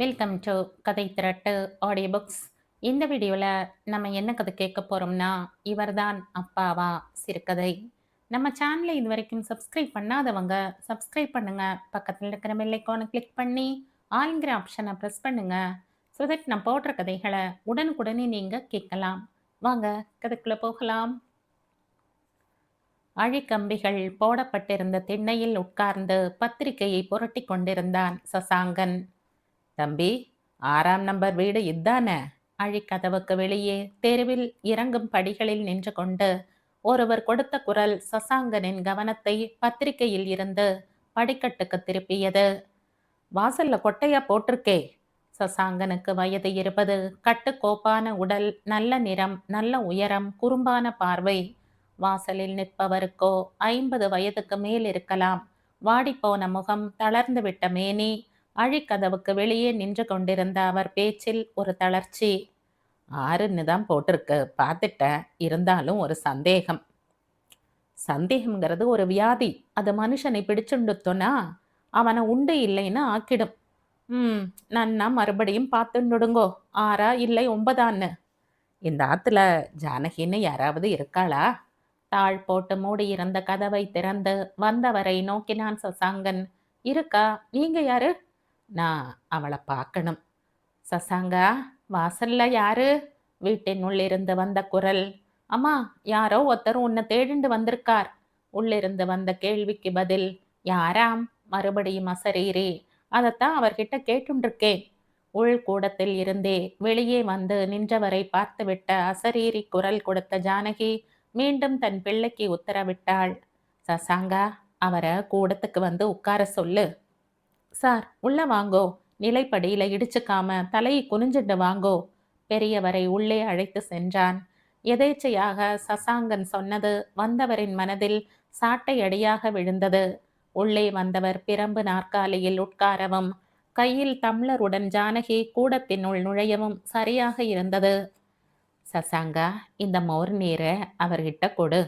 Welcome to கதை திரட்டு audio books. இந்த வீடியோவில் நம்ம என்ன கதை கேட்க போகிறோம்னா, இவர்தான் அப்பாவா சிறுகதை. நம்ம சேனலை இது வரைக்கும் சப்ஸ்கிரைப் பண்ணாதவங்க சப்ஸ்கிரைப் பண்ணுங்க. பக்கத்தில் இருக்கிற பெல் ஐக்கானை கிளிக் பண்ணி ஆளுங்கிற ஆப்ஷனை ப்ரெஸ் பண்ணுங்க. ஸோ தட் நான் போடுற கதைகளை உடனுக்குடனே நீங்கள் கேட்கலாம். வாங்க கதைக்குள்ளே போகலாம். அழிக்கம்பிகள் போடப்பட்டிருந்த திண்ணையில் உட்கார்ந்து பத்திரிகையை புரட்டி கொண்டிருந்தான் சசாங்கன். தம்பி, 6ஆம் நம்பர் வீடு இதானே? அழிக்கதவுக்கு வெளியே தெருவில் இறங்கும் படிகளில் நின்று கொண்டு ஒருவர் கொடுத்த குரல் சசாங்கனின் கவனத்தை பத்திரிகையில் இருந்து படிக்கட்டுக்கு திருப்பியது. வாசல்ல கொட்டையா போட்டிருக்கே. சசாங்கனுக்கு வயது 20. கட்டுக்கோப்பான உடல், நல்ல நிறம், நல்ல உயரம், குறும்பான பார்வை. வாசலில் நிற்பவருக்கோ 50 வயதுக்கு மேல் இருக்கலாம். வாடிப்போன முகம், தளர்ந்து விட்ட மேனி. அழிக்கதவுக்கு வெளியே நின்று கொண்டிருந்த அவர் பேச்சில் ஒரு தளர்ச்சி. 6ன்னு தான் போட்டிருக்கு, பார்த்துட்டேன். இருந்தாலும் ஒரு சந்தேகம். சந்தேகம்ங்கிறது ஒரு வியாதி. அது மனுஷனை பிடிச்சுண்டுத்தோன்னா அவனை உண்டு இல்லைன்னு ஆக்கிடும். நன்னா மறுபடியும் பார்த்துண்டுடுங்கோ. 6ஆ இல்லை 9ஆன்னு. இந்த ஆத்துல ஜானகின்னு யாராவது இருக்காளா? தாழ் போட்டு மூடியிருந்த கதவை திறந்து வந்தவரை நோக்கினான் சசாங்கன். இருக்கா, நீங்க யாரு? நான் அவளை பார்க்கணும். சசாங்கா, வாசல்ல யாரு? வீட்டின் உள்ளிருந்து வந்த குரல். அம்மா, யாரோ ஒருத்தர் உன்னை தேடிண்டு வந்திருக்கார். உள்ளிருந்து வந்த கேள்விக்கு பதில். யாராம்? மறுபடியும் அசரீரி. அதைத்தான் அவர்கிட்ட கேட்டுருக்கேன். உள்கூடத்தில் இருந்தே வெளியே வந்து நின்றவரை பார்த்துவிட்ட அசரீரி குரல் கொடுத்த ஜானகி மீண்டும் தன் பிள்ளைக்கு உத்தரவிட்டாள். சசாங்கா, அவரை கூடத்துக்கு வந்து உட்கார சொல்லு. சார், உள்ள வாங்கோ. நிலைப்படியில இடிச்சுக்காம தலையை குனிஞ்சிட்டு வாங்கோ. பெரியவரை உள்ளே அழைத்து சென்றான். எதேச்சையாக சசாங்கன் சொன்னது வந்தவரின் மனதில் சாட்டை அடியாக விழுந்தது. உள்ளே வந்தவர் பிரம்பு நாற்காலியில் உட்காரவும் கையில் டம்ளருடன் ஜானகி கூடத்தினுள் நுழையவும் சரியாக இருந்தது. சசாங்கா, இந்த மோர் நீரை அவர்கிட்ட கொடு.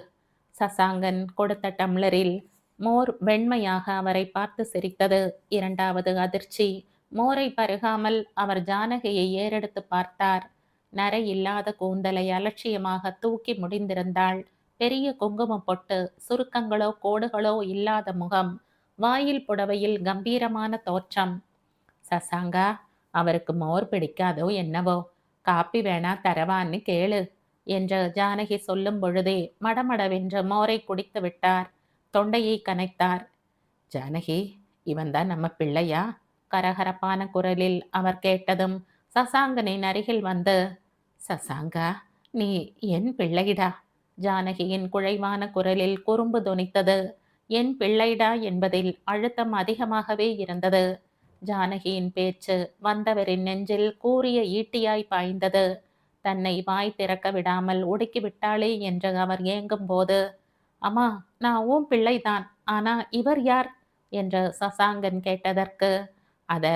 சசாங்கன் கொடுத்த டம்ளரில் மோர் வெண்மையாக அவரை பார்த்து சிரித்தது. 2வது அதிர்ச்சி. மோரை பருகாமல் அவர் ஜானகியை ஏறெடுத்து பார்த்தார். நரை இல்லாத கூந்தலை அலட்சியமாக தூக்கி முடிந்திருந்தாள். பெரிய குங்குமம் பொட்டு, சுருக்கங்களோ கோடுகளோ இல்லாத முகம், வாயில் புடவையில் கம்பீரமான தோற்றம். சசாங்கா, அவருக்கு மோர் பிடிக்காதோ என்னவோ, காப்பி வேணா தரவான்னு கேளு என்று ஜானகி சொல்லும் பொழுதே மடமடவென்று மோரை குடித்து விட்டார். தொண்டையை கனைத்தார். ஜானகி, இவன்தான் நம்ம பிள்ளையா? கரகரப்பான குரலில் அவர் கேட்டதும் சசாங்கனின் அருகில் வந்து, சசாங்கா, நீ என் பிள்ளைடா. ஜானகியின் குழைவான குரலில் குறும்பு தொனித்தது. என் பிள்ளைடா என்பதில் அழுத்தம் அதிகமாகவே இருந்தது. ஜானகியின் பேச்சு வந்தவரின் நெஞ்சில் கூரிய ஈட்டியாய் பாய்ந்தது. தன்னை வாய் திறக்க விடாமல் ஒடுக்கி விட்டாளே என்று அவர் ஏங்கும் போது, அம்மா, நான் உன் பிள்ளைதான். ஆனா இவர் யார் என்று சசாங்கன் கேட்டதற்கு, அத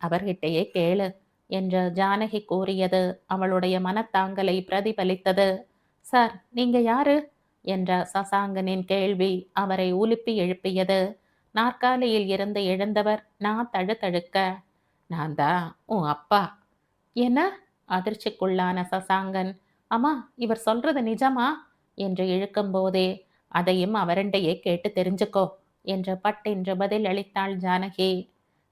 அவர்கிட்டயே கேளு என்று ஜானகி கூறியது அவளுடைய மனத்தாங்கலை பிரதிபலித்தது. சார், நீங்க யாரு என்ற சசாங்கனின் கேள்வி அவரை உலுப்பி எழுப்பியது. நாற்காலியில் இருந்து எழுந்தவர் நான் தழுதழுக்க, நான் தான் உன் அப்பா. என்ன? அதிர்ச்சிக்குள்ளான சசாங்கன், அம்மா, இவர் சொல்றது நிஜமா என்று இழுக்கும் போதே, அதையும் அவரண்டையே கேட்டு தெரிஞ்சுக்கோ என்று பட்டென்று பதில் அளித்தாள் ஜானகி.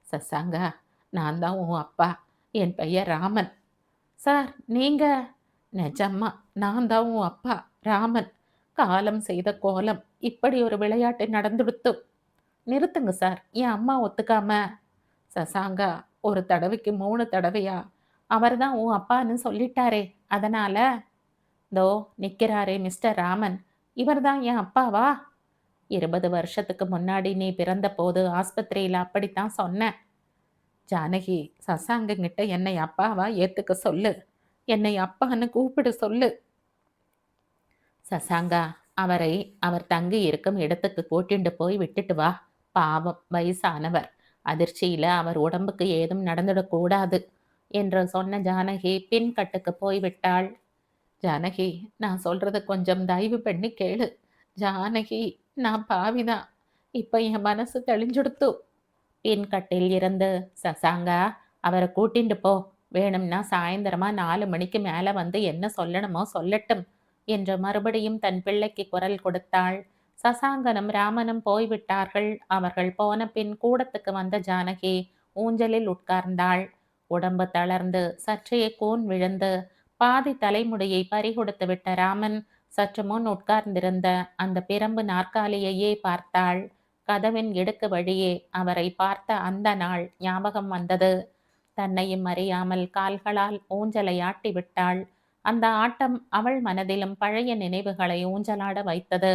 சசாங்கா, நான் தான் உன் அப்பா. என் பெயர் ராமன். சார், நீங்க? நிஜம்மா, நான் தான் உன் அப்பா ராமன். காலம் செய்த கோலம், இப்படி ஒரு விளையாட்டு நடந்துடுத்து. நிறுத்துங்க சார், என் அம்மா ஒத்துக்காம. சசாங்கா, ஒரு தடவைக்கு 3 தடவையா? அவர் தான் உன் அப்பான்னு சொல்லிட்டாரே, அதனால. தோ நிற்கிறாரே மிஸ்டர் ராமன், இவர் தான் என் அப்பாவா? 20 வருஷத்துக்கு முன்னாடி நீ பிறந்த போது ஆஸ்பத்திரியில் அப்படித்தான் சொன்னேன். ஜானகி, சசாங்கங்கிட்ட என்னை அப்பாவா ஏத்துக்க சொல்லு. என்னை அப்பான்னு கூப்பிடு சொல்லு. சசாங்கா, அவரை அவர் தங்கி இருக்கும் இடத்துக்கு கூட்டிண்டு போய் விட்டுட்டு வா. பாவம், வயசானவர். அதிர்ச்சியில அவர் உடம்புக்கு ஏதும் நடந்துடக்கூடாது என்று சொன்ன ஜானகி பின்கட்டுக்கு போய்விட்டாள். ஜானகி, நான் சொல்றது கொஞ்சம் தயவு பண்ணி கேளு. ஜானகி, நான் பாவிதான். இப்ப என் மனசு தெளிஞ்சுடுத்து. பின்கட்டில் இருந்து, சசாங்கா, அவரை கூட்டிண்டு போ. வேணும்னா சாயந்தரமா 4 மணிக்கு மேல வந்து என்ன சொல்லணுமோ சொல்லட்டும் என்று மறுபடியும் தன் பிள்ளைக்கு குரல் கொடுத்தாள். சசாங்கனும் ராமனும் போய்விட்டார்கள். அவர்கள் போன பின் கூடத்துக்கு வந்த ஜானகி ஊஞ்சலில் உட்கார்ந்தாள். உடம்பு தளர்ந்து சற்றே கூன் விழுந்து பாதி தலைமுடியை பறிகொடுத்து விட்ட ராமன் சற்று முன் உட்கார்ந்திருந்த அந்த பிரம்பு நாற்காலியையே பார்த்தாள். கதவின் இடுக்கு வழியே அவரை பார்த்த அந்த நாள் ஞாபகம் வந்தது. தன்னையும் அறியாமல் கால்களால் ஊஞ்சலை ஆட்டி விட்டாள். அந்த ஆட்டம் அவள் மனதிலும் பழைய நினைவுகளை ஊஞ்சலாட வைத்தது.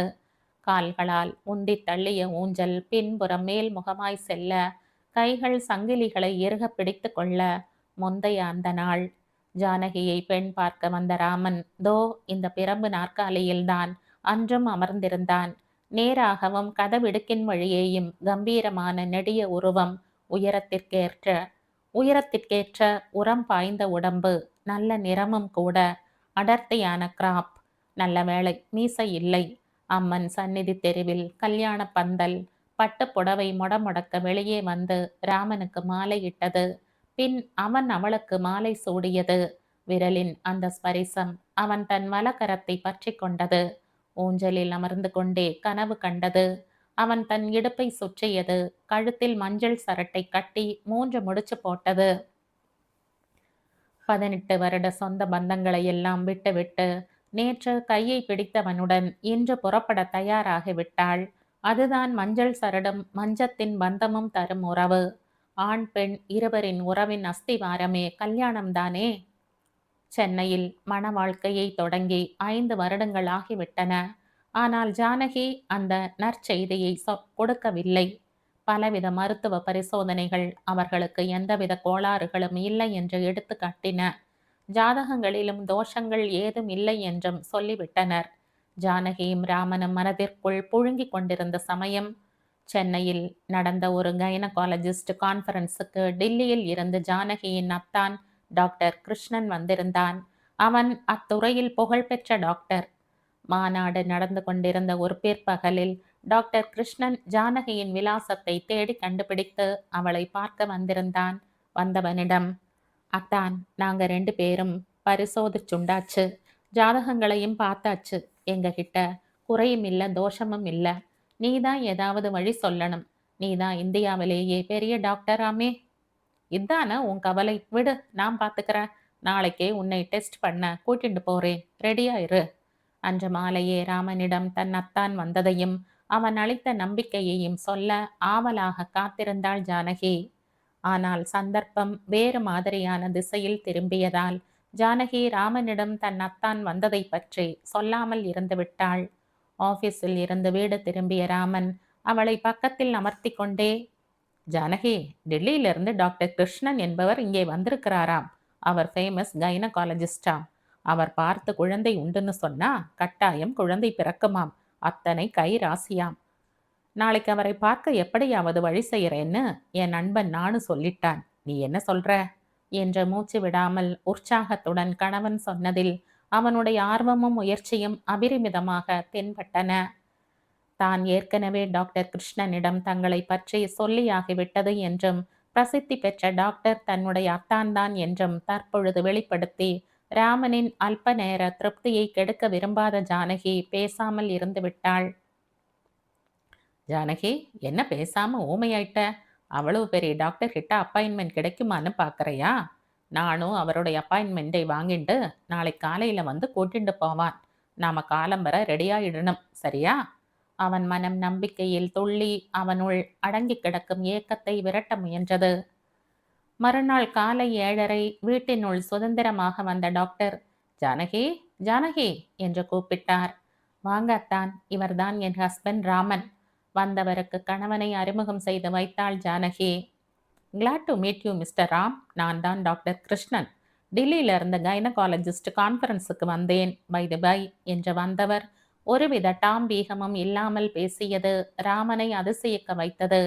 கால்களால் உந்தித் தள்ளிய ஊஞ்சல் பின்புறம் மேல் முகமாய் செல்ல, கைகள் சங்கிலிகளை இறுக பிடித்து கொள்ள, முந்தைய அந்த நாள். ஜானகியை பெண் பார்க்க வந்த ராமன் தோ இந்த பிரம்பு நாற்காலியில்தான் அன்றும் அமர்ந்திருந்தான். நேராகவும் கதவிடுக்கின் வழியேயும் கம்பீரமான நெடிய உருவம், உயரத்திற்கேற்ற உரம் பாய்ந்த உடம்பு, நல்ல நிறமும் கூட, அடர்த்தியான கிராப். நல்ல வேளை மீசை இல்லை. அம்மன் சந்நிதி தெருவில் கல்யாண பந்தல். பட்டு புடவை முடமுடக்க வெளியே வந்து ராமனுக்கு மாலையிட்டது. பின் அவன் அவளுக்கு மாலை சூடியது. விரலின் அந்த ஸ்பரிசம் அவன் தன் வலக்கரத்தை பற்றி கொண்டது. ஊஞ்சலில் அமர்ந்து கொண்டே கனவு கண்டது. அவன் தன் இடுப்பை சுற்றியது. கழுத்தில் மஞ்சள் சரட்டை கட்டி 3 முடிச்சு போட்டது. 18 வருட சொந்த பந்தங்களை எல்லாம் விட்டுவிட்டு நேற்று கையை பிடித்தவனுடன் இன்று புறப்பட தயாராகி விட்டாள். அதுதான் மஞ்சள் சரடும் மஞ்சத்தின் பந்தமும் தரும் உறவு. ஆண் பெண் இருவரின் உறவின் அஸ்திவாரமே கல்யாணம்தானே. சென்னையில் மண வாழ்க்கையை தொடங்கி 5 வருடங்கள் ஆகிவிட்டன. ஆனால் ஜானகி அந்த நற்செய்தியை கொடுக்கவில்லை. பலவித மருத்துவ பரிசோதனைகள் அவர்களுக்கு எந்தவித கோளாறுகளும் இல்லை என்று எடுத்து காட்டின. ஜாதகங்களிலும் தோஷங்கள் ஏதும் இல்லை என்றும் சொல்லிவிட்டனர். ஜானகியும் ராமனும் மனதிற்குள் புழுங்கி கொண்டிருந்த சமயம், சென்னையில் நடந்த ஒரு கைனகாலஜிஸ்ட் கான்ஃபரன்ஸுக்கு டில்லியில் இருந்து ஜானகியின் அத்தான் டாக்டர் கிருஷ்ணன் வந்திருந்தான். அவன் அத்துறையில் புகழ்பெற்ற டாக்டர். மாநாடு நடந்து கொண்டிருந்த ஒரு பிற்பகலில் டாக்டர் கிருஷ்ணன் ஜானகியின் விலாசத்தை தேடி கண்டுபிடித்து அவளை பார்க்க வந்திருந்தான். வந்தவனிடம், அத்தான், நாங்க 2 பேரும் பரிசோதிச்சுண்டாச்சு, ஜாதகங்களையும் பார்த்தாச்சு. எங்ககிட்ட குறையும் இல்லை, தோஷமும் இல்லை. நீதான் ஏதாவது வழி சொல்லணும். நீதான் இந்தியாவிலேயே பெரிய டாக்டராமே. இதான உன் கவலை? விடு, நான் பார்த்துக்கிறேன். நாளைக்கே உன்னை டெஸ்ட் பண்ண கூட்டிட்டு போறேன், ரெடியாயிரு. அன்று மாலையே ராமனிடம் தன் அத்தான் வந்ததையும் அவன் அளித்த நம்பிக்கையையும் சொல்ல ஆவலாக காத்திருந்தாள் ஜானகி. ஆனால் சந்தர்ப்பம் வேறு மாதிரியான திசையில் திரும்பியதால் ஜானகி ராமனிடம் தன் அத்தான் வந்ததை பற்றி சொல்லாமல் இருந்து விட்டாள். ஆபீஸில் இருந்து வீடு திரும்பிய ராமன் அவளை பக்கத்தில் அமர்த்தி கொண்டே, ஜானகி, டெல்லியிலிருந்து டாக்டர் கிருஷ்ணன் என்பவர் இங்கே வந்திருக்கிறாராம். அவர் ஃபேமஸ் கைனகாலஜிஸ்டாம். அவர் பார்த்து குழந்தை உண்டுன்னு சொன்னா கட்டாயம் குழந்தை பிறக்குமாம். அத்தனை கை ராசியாம். நாளைக்கு அவரை பார்க்க எப்படியாவது வழி செய்யறேன்னு என் நண்பன் நானும் சொல்லிட்டான். நீ என்ன சொல்ற என்று மூச்சு விடாமல் உற்சாகத்துடன் கணவன் சொன்னதில் அவனுடைய ஆர்வமும் முயற்சியும் அபரிமிதமாக தென்பட்டன. தான் ஏற்கனவே டாக்டர் கிருஷ்ணனிடம் தங்களை பற்றி சொல்லியாகிவிட்டது என்றும் பிரசித்தி பெற்ற டாக்டர் தன்னுடைய அத்தான்தான் என்றும் தற்பொழுது வெளிப்படுத்தி ராமனின் அல்ப நேர திருப்தியை கெடுக்க விரும்பாத ஜானகி பேசாமல் இருந்து விட்டாள். ஜானகி, என்ன பேசாம ஊமையாயிட்ட? அவ்வளவு பெரிய டாக்டர் கிட்ட அப்பாயின்மெண்ட் கிடைக்குமான்னு பார்க்குறியா? நானும் அவருடைய அப்பாயின்மெண்ட்டை வாங்கிட்டு நாளை காலையில வந்து கூட்டிட்டு போவான். நாம காலம்பர ரெடியாயிடணும், சரியா? அவன் மனம் நம்பிக்கையில் துள்ளி அவனுள் அடங்கி கிடக்கும் ஏக்கத்தை விரட்ட முயன்றது. மறுநாள் காலை 7:30 வீட்டினுள் சுதந்திரமாக வந்த டாக்டர், ஜானகி, ஜானகி என்று கூப்பிட்டார். வாங்கத்தான், இவர்தான் என் ஹஸ்பண்ட் ராமன். வந்தவருக்கு கணவனை அறிமுகம் செய்து வைத்தாள் Janaki. Glad to meet you mister Ram. நான் தான் டாக்டர் கிருஷ்ணன். டில்லியில இருந்த கைனகாலஜிஸ்ட் கான்ஃபரன்ஸுக்கு வந்தேன். பை தி பை என்று வந்தவர் ஒருவித டாம்பீகமும் இல்லாமல் பேசியது ராமனை அதிசயிக்க வைத்தது.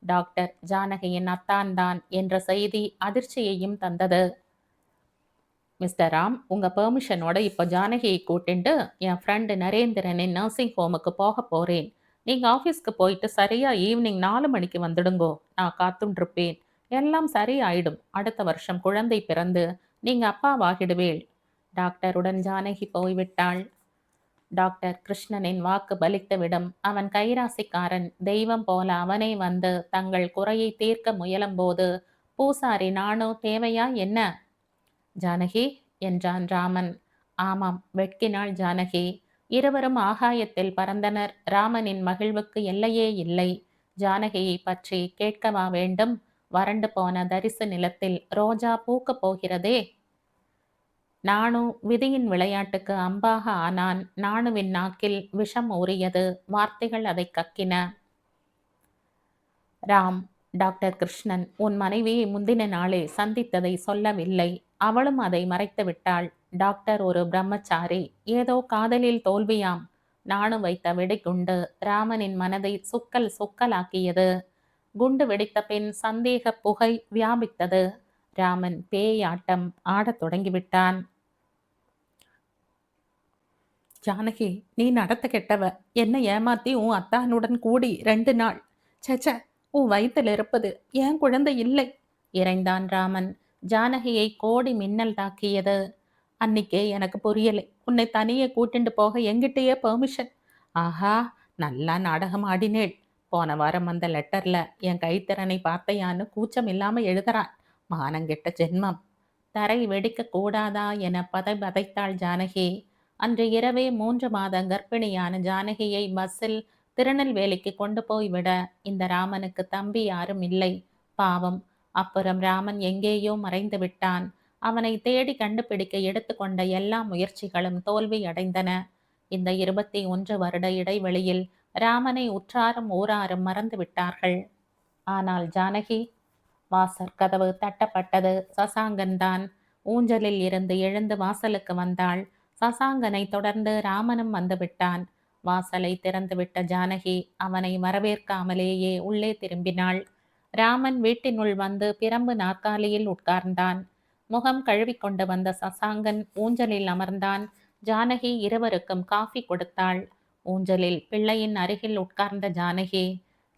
டாக்டர் ஜானகியின் அத்தான் தான் என்ற செய்தி அதிர்ச்சியையும் தந்தது. மிஸ்டர் ராம், உங்க பெர்மிஷனோட இப்போ ஜானகியை கூட்டிட்டு என் ஃப்ரெண்டு நரேந்திரனின் நர்சிங் ஹோமுக்கு போக போறேன். நீங்க ஆஃபீஸ்க்கு போயிட்டு சரியா ஈவினிங் 4 மணிக்கு வந்துடுங்கோ. நான் காத்துருப்பேன் எல்லாம் சரியாயிடும். அடுத்த வருஷம் குழந்தை பிறந்து நீங்க அப்பாவாகிடுவேள். டாக்டருடன் ஜானகி போய்விட்டாள். டாக்டர் கிருஷ்ணனின் வாக்கு பலித்துவிடும். அவன் கைராசிக்காரன். தெய்வம் போல அவனே வந்து தங்கள் குறையை தீர்க்க முயலும்போது பூசாரி நானோ தேவையா என்ன? ஜானகி என்றான் ராமன். ஆமாம், வெட்கினாள் ஜானகி. இருவரும் ஆகாயத்தில் பறந்தனர். ராமனின் மகிழ்வுக்கு எல்லையே இல்லை. ஜானகியை பற்றி கேட்கவா வேண்டும்? வறண்டு போன தரிசு நிலத்தில் ரோஜா பூக்கப் போகிறதே. நாணு விதியின் விளையாட்டுக்கு அம்பாக ஆனான். நாணுவின் நாக்கில் விஷம் ஊறியது. வார்த்தைகள் அதை கக்கின. ராம், டாக்டர் கிருஷ்ணன் உன் மனைவியை முந்தின நாளே சந்தித்ததை சொல்லவில்லை. அவளும் அதை மறைத்து விட்டாள். டாக்டர் ஒரு பிரம்மச்சாரி. ஏதோ காதலில் தோல்வியாம். நாணு வைத்த வெடிகுண்டு ராமனின் மனதை சுக்கல் சுக்கலாக்கியது. குண்டு வெடித்த பின் சந்தேக புகை வியாபித்தது. ராமன் பேயாட்டம் ஆடத் தொடங்கிவிட்டான். ஜானகி, நீ நடத்த கெட்டவ. என்னை ஏமாத்தி உன் அத்தானுடன் கூடி 2 நாள். சச்ச, உன் வயிற்றில் இருப்பது ஏன் குழந்தை இல்லை இறைந்தான் ராமன். ஜானகியை கோடி மின்னல் தாக்கியது. அன்னிக்கே எனக்கு புரியலை. உன்னை தனியே கூட்டிண்டு போக எங்கிட்டயே பெர்மிஷன். ஆஹா, நல்லா நாடகம் ஆடினேள். போன வாரம் வந்த லெட்டர்ல என் கைத்திறனை பார்த்தையான்னு கூச்சம் இல்லாம எழுதுறான். மானங்கெட்ட ஜென்மம். தரை வெடிக்க கூடாதா என பதைத்தாள் ஜானகி. அன்று இரவே 3 மாத கர்ப்பிணியான ஜானகியை பஸ்ஸில் திருநெல்வேலிக்கு கொண்டு போய்விட இந்த ராமனுக்கு தம்பி யாரும் இல்லை. பாவம். அப்புறம் ராமன் எங்கேயோ மறைந்து விட்டான். அவனை தேடி கண்டுபிடிக்க எடுத்துக்கொண்ட எல்லா முயற்சிகளும் தோல்வி அடைந்தன. இந்த 21 வருட இடைவெளியில் ராமனை உற்றாரும் ஊராரும் மறந்து விட்டார்கள். ஆனால் ஜானகி? வாசற் கதவு தட்டப்பட்டது. சசாங்கன்தான். ஊஞ்சலில் இருந்து எழுந்து வாசலுக்கு வந்தாள். சசாங்கனை தொடர்ந்து ராமனும் வந்துவிட்டான். வாசலை திறந்துவிட்ட ஜானகி அவனை வரவேற்காமலேயே உள்ளே திரும்பினாள். ராமன் வீட்டினுள் வந்து பிரம்பு நாற்காலியில் உட்கார்ந்தான். முகம் கழுவிக்கொண்டு வந்த சசாங்கன் ஊஞ்சலில் அமர்ந்தான். ஜானகி இருவருக்கும் காஃபி கொடுத்தாள். ஊஞ்சலில் பிள்ளையின் அருகில் உட்கார்ந்த ஜானகி,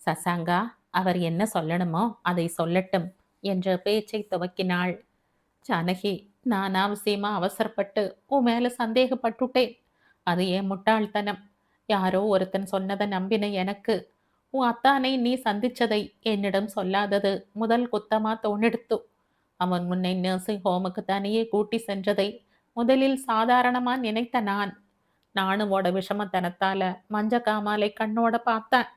சசாங்கா, அவர் என்ன சொல்லணுமோ அதை சொல்லட்டும் என்று பேச்சை துவக்கினாள். ஜானகி, நான் அவசியமா அவசரப்பட்டு உன் மேல சந்தேகப்பட்டுட்டேன். அது என் முட்டாள்தனம். யாரோ ஒருத்தன் சொன்னதை நம்பின எனக்கு உன் அத்தானை நீ சந்திச்சதை என்னிடம் சொல்லாதது முதல் குத்தமா தோணெடுத்து. அவன் முன்னை நர்சிங் ஹோமுக்கு தனியே கூட்டி சென்றதை முதலில் சாதாரணமா நினைத்த நான் நானுவோட விஷமத்தனத்தால மஞ்ச காமாலை கண்ணோட பார்த்தேன்.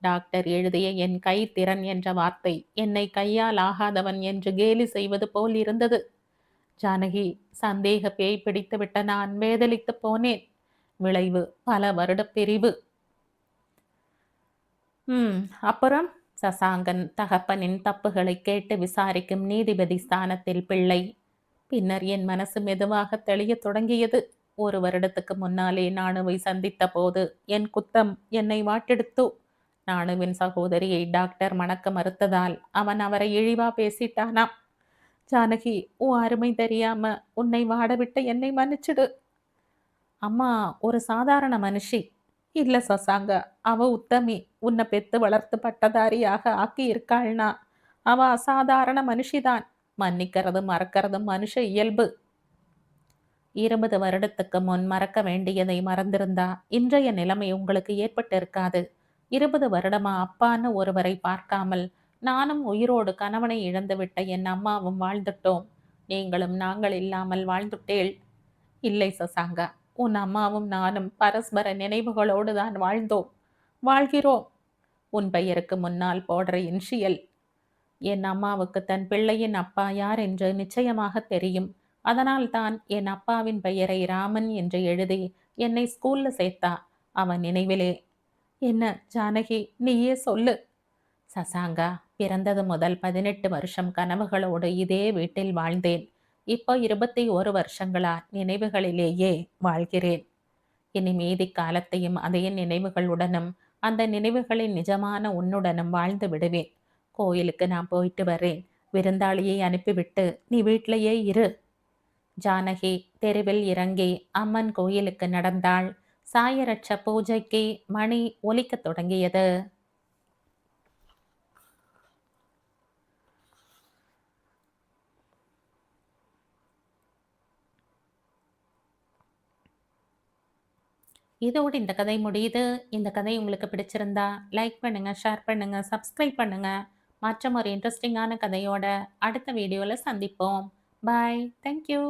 டாக்டர் எழுதிய என் கை திறன் என்ற வார்த்தை என்னை கையால் ஆகாதவன் என்று கேலி செய்வது போல் இருந்தது. ஜானகி, சந்தேக பேய் பிடித்து விட்ட நான் வேதலித்து போனேன். விளைவு பல வருட பிரிவு. அப்புறம் சசாங்கன் தகப்பனின் தப்புகளை கேட்டு விசாரிக்கும் நீதிபதி ஸ்தானத்தில் பிள்ளை. பின்னர் என் மனசு மெதுவாக தெளிய தொடங்கியது. 1 வருடத்துக்கு முன்னாலே நாணுவை சந்தித்த போது என் குத்தம் என்னை வாட்டெடுத்து. நாணுவின் சகோதரியை டாக்டர் மணக்க மறுத்ததால் அவன் அவரை இழிவா பேசிட்டானாம். ஜானகி, உன் அருமை தெரியாம உன்னை வாடவிட்ட என்னை மன்னிச்சிடு. அம்மா ஒரு சாதாரண மனுஷி இல்ல சசாங்க. அவ உத்தமி. உன்னை பெத்து வளர்த்து பட்டதாரியாக ஆக்கி இருக்காள்னா அவ அசாதாரண மனுஷிதான். மன்னிக்கிறதும் மறக்கிறதும் மனுஷ இயல்பு. 20 வருடத்துக்கு முன் மறக்க வேண்டியதை மறந்திருந்தா இன்றைய நிலைமை உங்களுக்கு ஏற்பட்டு இருக்காது. 20 வருடமா அப்பான்னு ஒருவரை பார்க்காமல் நானும் உயிரோடு கணவனை இழந்துவிட்ட என் அம்மாவும் வாழ்ந்துட்டோம். நீங்களும் நாங்கள் இல்லாமல் வாழ்ந்துட்டேள். இல்லை சசாங்கா, உன் அம்மாவும் நானும் பரஸ்பர நினைவுகளோடு தான் வாழ்ந்தோம், வாழ்கிறோம். உன் பெயருக்கு முன்னால் போடுற இன்ஷியல். என் அம்மாவுக்கு தன் பிள்ளையின் அப்பா யார் என்று நிச்சயமாக தெரியும். அதனால் தான் என் அப்பாவின் பெயரை ராமன் என்று எழுதி என்னை ஸ்கூல்ல சேர்த்தா. அவன் நினைவிலே. என்ன ஜானகி, நீயே சொல்லு. சசாங்கா, பிறந்தது முதல் 18 வருஷம் கனவுகளோடு இதே வீட்டில் வாழ்ந்தேன். இப்போ 21 வருஷங்களா நினைவுகளிலேயே வாழ்கிறேன். இனி மீதி காலத்தையும் அதே நினைவுகளுடனும் அந்த நினைவுகளின் நிஜமான உன்னுடனும் வாழ்ந்து விடுவேன். கோயிலுக்கு நான் போயிட்டு வரேன். விருந்தாளியை அனுப்பிவிட்டு நீ வீட்டிலேயே இரு. ஜானகி தெருவில் இறங்கி அம்மன் கோயிலுக்கு நடந்தாள். சாயரட்ச பூஜைக்கு மணி ஒலிக்கத் தொடங்கியது. இதோடு இந்த கதை முடியுது. இந்த கதை உங்களுக்கு பிடிச்சிருந்தா லைக் பண்ணுங்க, ஷேர் பண்ணுங்க, சப்ஸ்கிரைப் பண்ணுங்க. மற்றும் ஒரு இன்ட்ரஸ்டிங்கான கதையோட அடுத்த வீடியோல சந்திப்போம். பாய். Thank you.